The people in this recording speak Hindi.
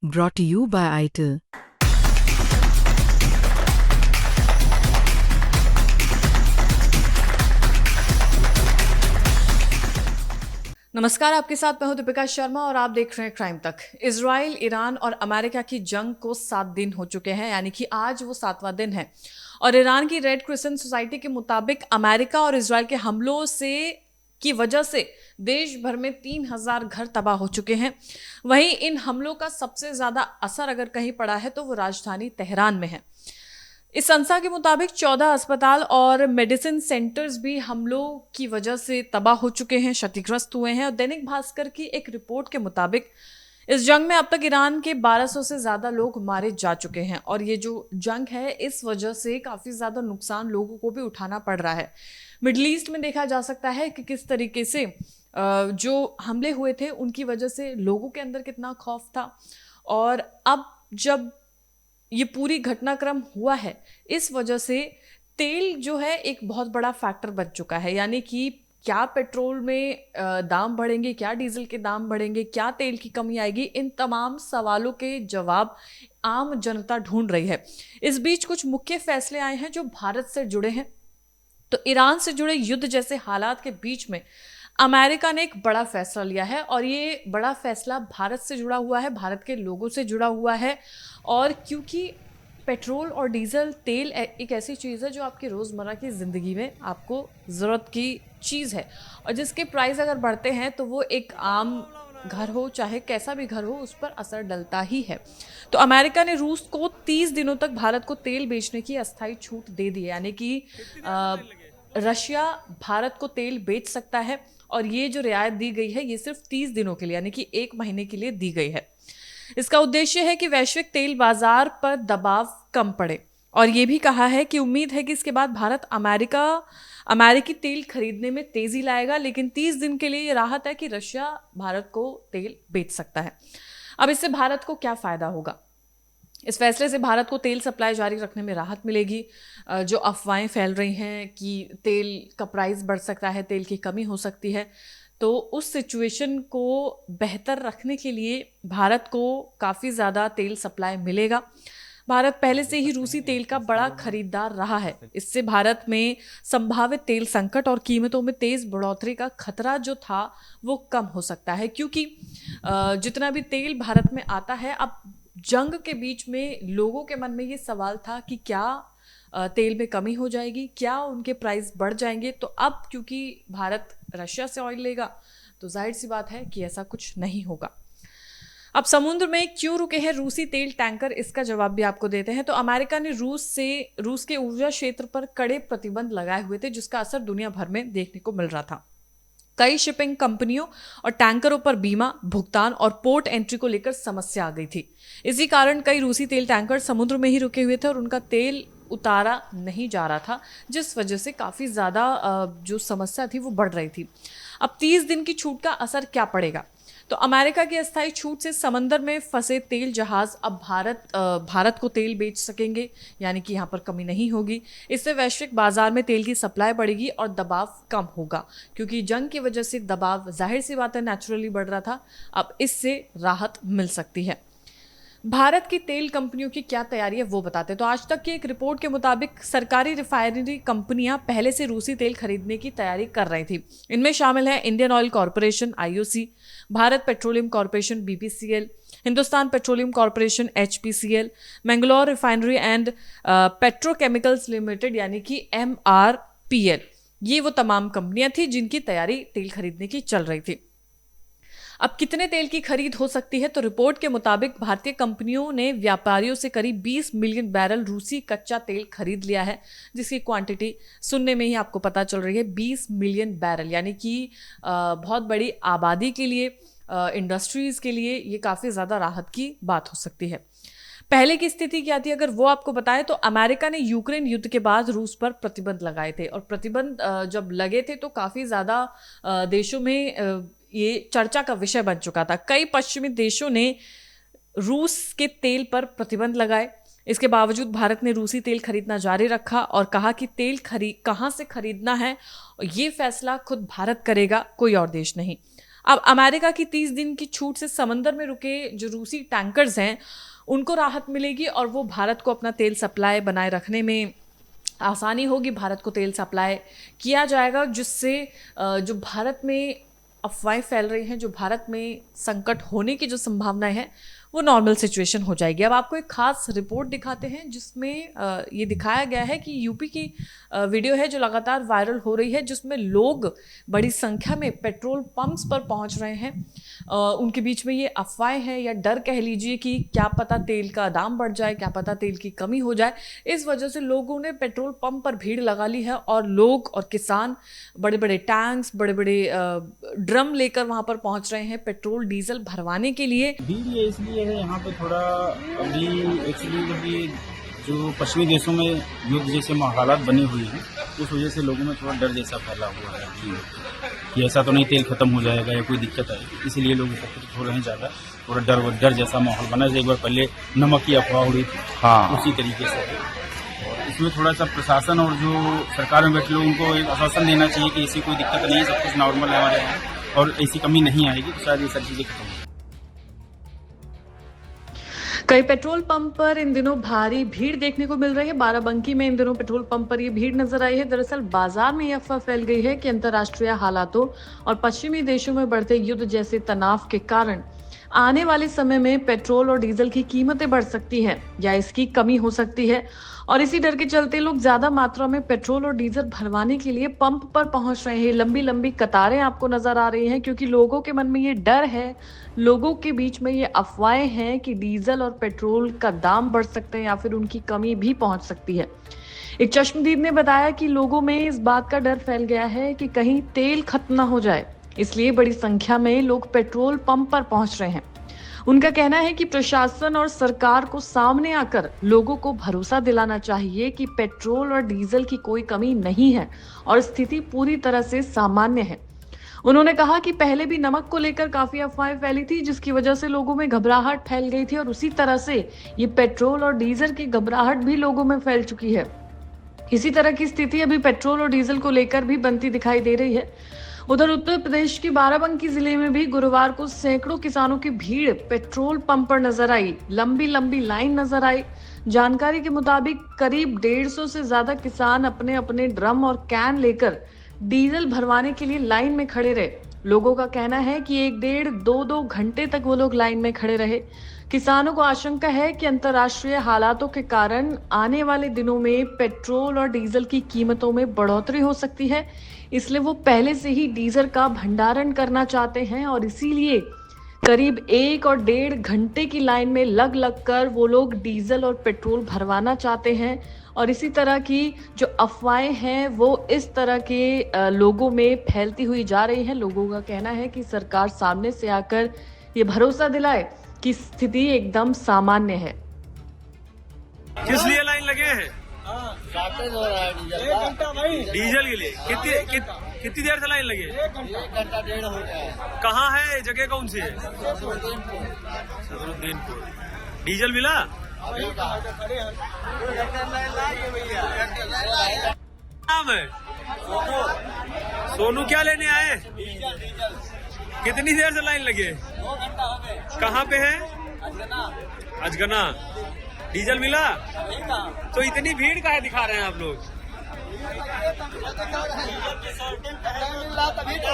Brought to you by ITIL. नमस्कार, आपके साथ मैं हूं दीपिका शर्मा और आप देख रहे हैं क्राइम तक। इजराइल, ईरान और अमेरिका की जंग को 7 दिन हो चुके हैं, यानी कि आज वो 7वां दिन है। और ईरान की रेड क्रिसेंट सोसाइटी के मुताबिक अमेरिका और इजराइल के हमलों से की वजह से देश भर में 3000 घर तबाह हो चुके हैं। वहीं इन हमलों का सबसे ज्यादा असर अगर कहीं पड़ा है तो वो राजधानी तेहरान में है। इस संस्था के मुताबिक 14 अस्पताल और मेडिसिन सेंटर्स भी हमलों की वजह से तबाह हो चुके हैं, क्षतिग्रस्त हुए हैं। और दैनिक भास्कर की एक रिपोर्ट के मुताबिक इस जंग में अब तक ईरान के 1200 से ज्यादा लोग मारे जा चुके हैं। और ये जो जंग है, इस वजह से काफी ज्यादा नुकसान लोगों को भी उठाना पड़ रहा है। मिडल ईस्ट में देखा जा सकता है कि किस तरीके से जो हमले हुए थे उनकी वजह से लोगों के अंदर कितना खौफ था। और अब जब ये पूरी घटनाक्रम हुआ है, इस वजह से तेल जो है एक बहुत बड़ा फैक्टर बन चुका है। यानी कि क्या पेट्रोल में दाम बढ़ेंगे, क्या डीजल के दाम बढ़ेंगे, क्या तेल की कमी आएगी, इन तमाम सवालों के जवाब आम जनता ढूंढ रही है। इस बीच कुछ मुख्य फैसले आए हैं जो भारत से जुड़े हैं। तो ईरान से जुड़े युद्ध जैसे हालात के बीच में अमेरिका ने एक बड़ा फैसला लिया है, और ये बड़ा फैसला भारत से जुड़ा हुआ है, भारत के लोगों से जुड़ा हुआ है। और क्योंकि पेट्रोल और डीजल तेल एक ऐसी चीज़ है जो आपकी रोज़मर्रा की ज़िंदगी में आपको ज़रूरत की चीज़ है, और जिसके प्राइस अगर बढ़ते हैं तो वो एक आम घर हो, चाहे कैसा भी घर हो, उस पर असर डलता ही है। तो अमेरिका ने रूस को 30 दिनों तक भारत को तेल बेचने की अस्थायी छूट दे दी है। यानी कि रशिया भारत को तेल बेच सकता है, और ये जो रियायत दी गई है ये सिर्फ 30 दिनों के लिए, यानी कि 1 महीने के लिए दी गई है। इसका उद्देश्य है कि वैश्विक तेल बाजार पर दबाव कम पड़े। और ये भी कहा है कि उम्मीद है कि इसके बाद भारत अमेरिकी तेल खरीदने में तेजी लाएगा। लेकिन 30 दिन के लिए ये राहत है कि रशिया भारत को तेल बेच सकता है। अब इससे भारत को क्या फायदा होगा? इस फैसले से भारत को तेल सप्लाई जारी रखने में राहत मिलेगी। जो अफवाहें फैल रही हैं कि तेल का प्राइस बढ़ सकता है, तेल की कमी हो सकती है, तो उस सिचुएशन को बेहतर रखने के लिए भारत को काफ़ी ज़्यादा तेल सप्लाई मिलेगा। भारत पहले से ही रूसी तेल का बड़ा खरीदार रहा है। इससे भारत में संभावित तेल संकट और कीमतों में तेज बढ़ोतरी का खतरा जो था वो कम हो सकता है। क्योंकि जितना भी तेल भारत में आता है, अब जंग के बीच में लोगों के मन में ये सवाल था कि क्या तेल में कमी हो जाएगी, क्या उनके प्राइस बढ़ जाएंगे। तो अब क्योंकि भारत रशिया से ऑयल लेगा, तो जाहिर सी बात है कि ऐसा कुछ नहीं होगा। अब समुद्र में क्यों रुके हैं रूसी तेल टैंकर, इसका जवाब भी आपको देते हैं। तो अमेरिका ने रूस के ऊर्जा क्षेत्र पर कड़े प्रतिबंध लगाए हुए थे, जिसका असर दुनिया भर में देखने को मिल रहा था। कई शिपिंग कंपनियों और टैंकरों पर बीमा, भुगतान और पोर्ट एंट्री को लेकर समस्या आ गई थी। इसी कारण कई रूसी तेल टैंकर समुद्र में ही रुके हुए थे और उनका तेल उतारा नहीं जा रहा था, जिस वजह से काफ़ी ज़्यादा जो समस्या थी वो बढ़ रही थी। अब 30 दिन की छूट का असर क्या पड़ेगा? तो अमेरिका की अस्थायी छूट से समंदर में फंसे तेल जहाज अब भारत को तेल बेच सकेंगे, यानी कि यहाँ पर कमी नहीं होगी। इससे वैश्विक बाजार में तेल की सप्लाई बढ़ेगी और दबाव कम होगा, क्योंकि जंग की वजह से दबाव जाहिर सी बात है नेचुरली बढ़ रहा था। अब इससे राहत मिल सकती है। भारत की तेल कंपनियों की क्या तैयारी है वो बताते हैं। तो आज तक की एक रिपोर्ट के मुताबिक सरकारी रिफाइनरी कंपनियां पहले से रूसी तेल खरीदने की तैयारी कर रही थी। इनमें शामिल है Indian oil corporation (IOC), Bharat petroleum corporation (BPCL), Hindustan petroleum corporation (HPCL), Mangalore refinery and petrochemicals limited यानी कि MRPL। ये वो तमाम कंपनियां थी जिनकी तैयारी तेल खरीदने की चल रही थी। अब कितने तेल की खरीद हो सकती है? तो रिपोर्ट के मुताबिक भारतीय कंपनियों ने व्यापारियों से करीब 20 मिलियन बैरल रूसी कच्चा तेल खरीद लिया है, जिसकी क्वांटिटी सुनने में ही आपको पता चल रही है, 20 मिलियन बैरल। यानी कि बहुत बड़ी आबादी के लिए, इंडस्ट्रीज के लिए ये काफ़ी ज़्यादा राहत की बात हो सकती है। पहले की स्थिति क्या थी अगर वो आपको बताएं, तो अमेरिका ने यूक्रेन युद्ध के बाद रूस पर प्रतिबंध लगाए थे, और प्रतिबंध जब लगे थे तो काफ़ी ज़्यादा देशों में ये चर्चा का विषय बन चुका था। कई पश्चिमी देशों ने रूस के तेल पर प्रतिबंध लगाए। इसके बावजूद भारत ने रूसी तेल खरीदना जारी रखा और कहा कि तेल कहाँ से खरीदना है ये फैसला खुद भारत करेगा, कोई और देश नहीं। अब अमेरिका की 30 दिन की छूट से समंदर में रुके जो रूसी टैंकर्स हैं उनको राहत मिलेगी और वो भारत को अपना तेल सप्लाई बनाए रखने में आसानी होगी। भारत को तेल सप्लाई किया जाएगा, जिससे जो भारत में अफवाहें फैल रही हैं, जो भारत में संकट होने की जो संभावनाएं हैं, वो नॉर्मल सिचुएशन हो जाएगी। अब आपको एक खास रिपोर्ट दिखाते हैं जिसमें ये दिखाया गया है कि यूपी की वीडियो है जो लगातार वायरल हो रही है, जिसमें लोग बड़ी संख्या में पेट्रोल पंप्स पर पहुंच रहे हैं। उनके बीच में ये अफवाहें हैं या डर कह लीजिए कि क्या पता तेल का दाम बढ़ जाए, क्या पता तेल की कमी हो जाए। इस वजह से लोगों ने पेट्रोल पंप पर भीड़ लगा ली है और लोग और किसान बड़े बड़े टैंक्स, बड़े बड़े ड्रम लेकर वहां पर पहुंच रहे हैं पेट्रोल डीजल भरवाने के लिए। भीड़ ये इसलिए है यहाँ पे थोड़ा अभी एक्चुअली अभी जो पश्चिमी देशों में युद्ध जैसे हालात बनी हुई हैं, उस वजह से लोगों में थोड़ा डर जैसा फैला हुआ है कि ऐसा तो नहीं तेल खत्म हो जाएगा या कोई दिक्कत आएगी, इसीलिए लोग एकत्रित हो रहे हैं ज़्यादा। थोड़ा डर जैसा माहौल बना, जैसे एक बार पहले नमक की अफवाह उड़ी थी, हाँ उसी तरीके से। और इसमें थोड़ा सा प्रशासन और जो सरकार में बैठे लोग उनको एक आश्वासन देना चाहिए कि ऐसी कोई दिक्कत नहीं है, सब कुछ नॉर्मल है हमारे यहाँ और ऐसी कमी नहीं आएगी, तो शायद ये सब चीज़ें खत्म हो। कई पेट्रोल पंप पर इन दिनों भारी भीड़ देखने को मिल रही है। बाराबंकी में इन दिनों पेट्रोल पंप पर ये भीड़ नजर आई है। दरअसल बाजार में यह अफवाह फैल गई है कि अंतर्राष्ट्रीय हालातों और पश्चिमी देशों में बढ़ते युद्ध जैसे तनाव के कारण आने वाले समय में पेट्रोल और डीजल की कीमतें बढ़ सकती हैं या इसकी कमी हो सकती है, और इसी डर के चलते लोग ज्यादा मात्रा में पेट्रोल और डीजल भरवाने के लिए पंप पर पहुंच रहे हैं। लंबी लंबी कतारें आपको नजर आ रही हैं क्योंकि लोगों के मन में ये डर है, लोगों के बीच में ये अफवाहें हैं कि डीजल और पेट्रोल का दाम बढ़ सकते हैं या फिर उनकी कमी भी पहुंच सकती है। एक चश्मदीद ने बताया कि लोगों में इस बात का डर फैल गया है कि कहीं तेल खत्म ना हो जाए, इसलिए बड़ी संख्या में लोग पेट्रोल पंप पर पहुंच रहे हैं। उनका कहना है कि प्रशासन और सरकार को सामने आकर लोगों को भरोसा दिलाना चाहिए कि पेट्रोल और डीजल की कोई कमी नहीं है और स्थिति पूरी तरह से सामान्य है। उन्होंने कहा कि पहले भी नमक को लेकर काफी अफवाहें फैली थी, जिसकी वजह से लोगों में घबराहट फैल गई थी और उसी तरह से ये पेट्रोल और डीजल की घबराहट भी लोगों में फैल चुकी है। इसी तरह की स्थिति अभी पेट्रोल और डीजल को लेकर भी बनती दिखाई दे रही है। उधर उत्तर प्रदेश के बाराबंकी जिले में भी गुरुवार को सैकड़ों किसानों की भीड़ पेट्रोल पंप पर नजर आई। लंबी लंबी लाइन नजर आई। जानकारी के मुताबिक करीब 150 से ज्यादा किसान अपने अपने ड्रम और कैन लेकर डीजल भरवाने के लिए लाइन में खड़े रहे। लोगों का कहना है कि 1-1.5-2 घंटे तक वो लोग लाइन में खड़े रहे। किसानों को आशंका है कि अंतर्राष्ट्रीय हालातों के कारण आने वाले दिनों में पेट्रोल और डीजल की कीमतों में बढ़ोतरी हो सकती है, इसलिए वो पहले से ही डीजल का भंडारण करना चाहते हैं और इसीलिए करीब 1 और 1.5 घंटे की लाइन में लग कर वो लोग डीजल और पेट्रोल भरवाना चाहते हैं। और इसी तरह की जो अफवाहें हैं वो इस तरह के लोगों में फैलती हुई जा रही है। लोगों का कहना है कि सरकार सामने से आकर ये भरोसा दिलाए कि स्थिति एकदम सामान्य है। किस लिए लाइन लगे हैं? शॉर्टेज हो रहा है डीजल के लिए। कितनी देर से लाइन लगे? 1 घंटा 1.5 हो गया है। कहाँ है? जगह कौन सी है? सदरुद्दीनपुर। डीजल मिला? नाम है सोनू। क्या लेने आए? कितनी देर से लाइन लगे? 2 घंटा हो गए। कहाँ पे है? अजगना। डीजल मिला? तो इतनी भीड़ काहे दिखा रहे हैं आप लोग? तभी तो